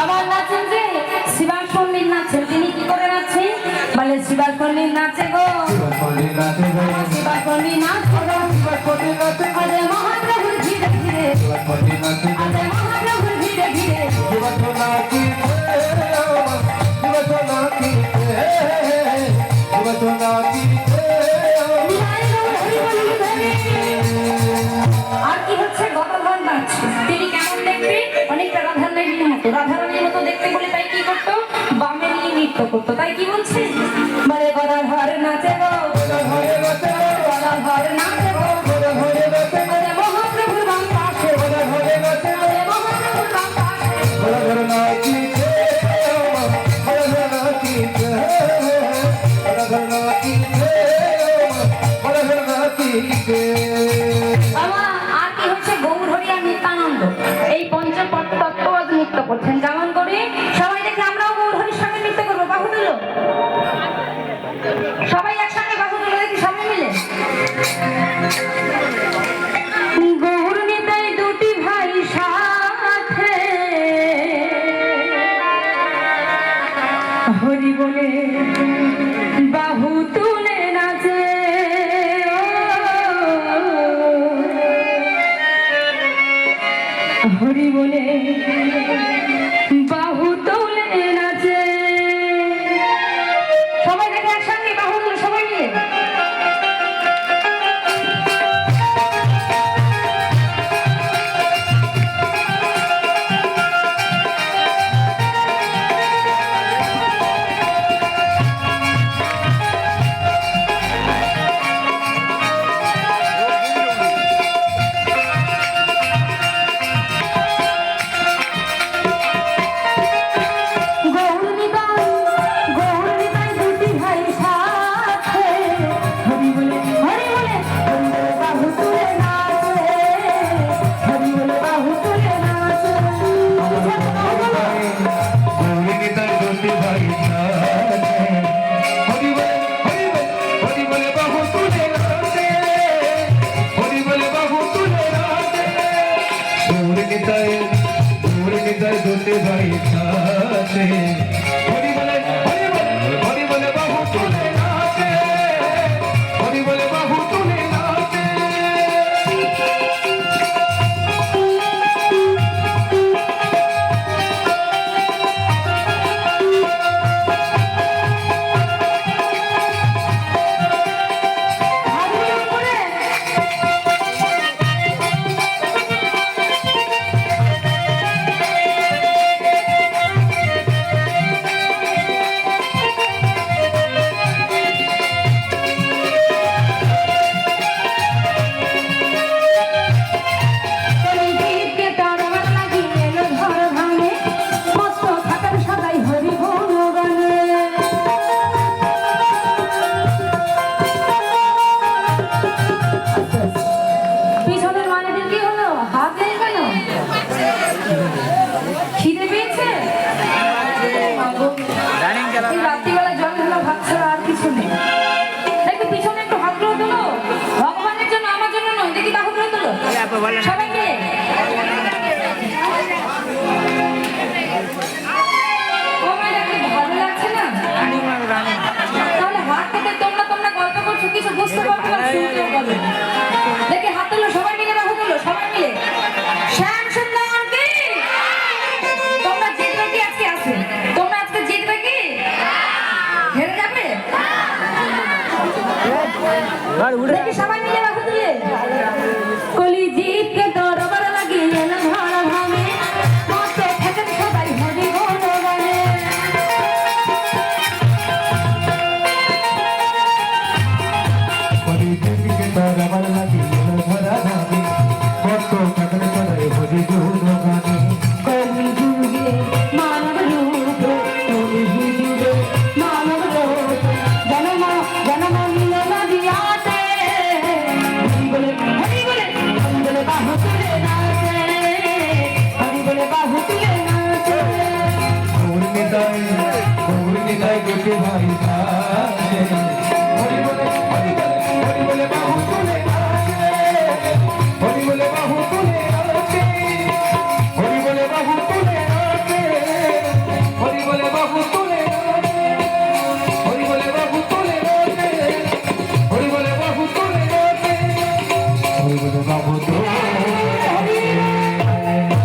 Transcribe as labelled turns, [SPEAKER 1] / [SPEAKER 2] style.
[SPEAKER 1] আমার নাচেন যে শিবাস পণ্ডিত নাচেন, তিনি কি করে নাচেন বলে শিবাস পণ্ডিত নাচে গো, শিবাস পণ্ডিত নাচে গো, আরে মহাপ্রভুর ধীরে ধীরে, আরে মহাপ্রভুর ধীরে ধীরে আর কি হচ্ছে গদাধর নাচ। তিনি কেমন দেখতে? অনেকটা রাধারানীর মতো, রাধারানীর মতো দেখতে বলে তাই কি করতো, বামে নিয়ে নৃত্য করতো। তাই কি বলছে বলে গদাধর নাচে গো, গদাধর নাচে গো, আরে মহাপ্রভুর বাম পাশে, আরে মহাপ্রভুর বাম পাশে আর কি হচ্ছে গৌর হরিয়া নিত্যানন্দ এই পঞ্চপদ তত্ত্ববাদ নৃত্য করছেন। যেমন করে সবাই দেখে আমরাও গৌর হরির সঙ্গে নৃত্য করবো, বাহু তুলো, সবাই একসঙ্গে বাহু তুলো দেখি সবাই মিলে। গৌর নিতাই দুটি ভাই সাথে হরি বলে বাহু তুলে নাচে, হরি বলে বাহু তুলে নাচে। সবাই দেখে একসঙ্গে বাহু তুলে সবাই মিলে। রাত্রিবেলা জল হলো ভাত ছাড়া আর কিছু নেই। দেখি পিছনে একটু হাত তুলো, ভগবানের জন্য আমার জন্য নয়, দেখি বাহু তুলো সবাই মিলে। ভালো লাগছে না? তাহলে হাত পেতে তোমরা গল্প করছো, কিছু বুঝতে পারবো না, শুনতেও পারবে। দেখি হাত তুলো সবাই মিলে, বাহু তুলো সবাই মিলে। শ্যাম সুন্দর কি তোমরা জিতবে কি? আজকে আছে তোমরা আজকে জিতবে কি? হেরে যাবে? দেখি সবাই মিলে বাহু তুলে কলি জিত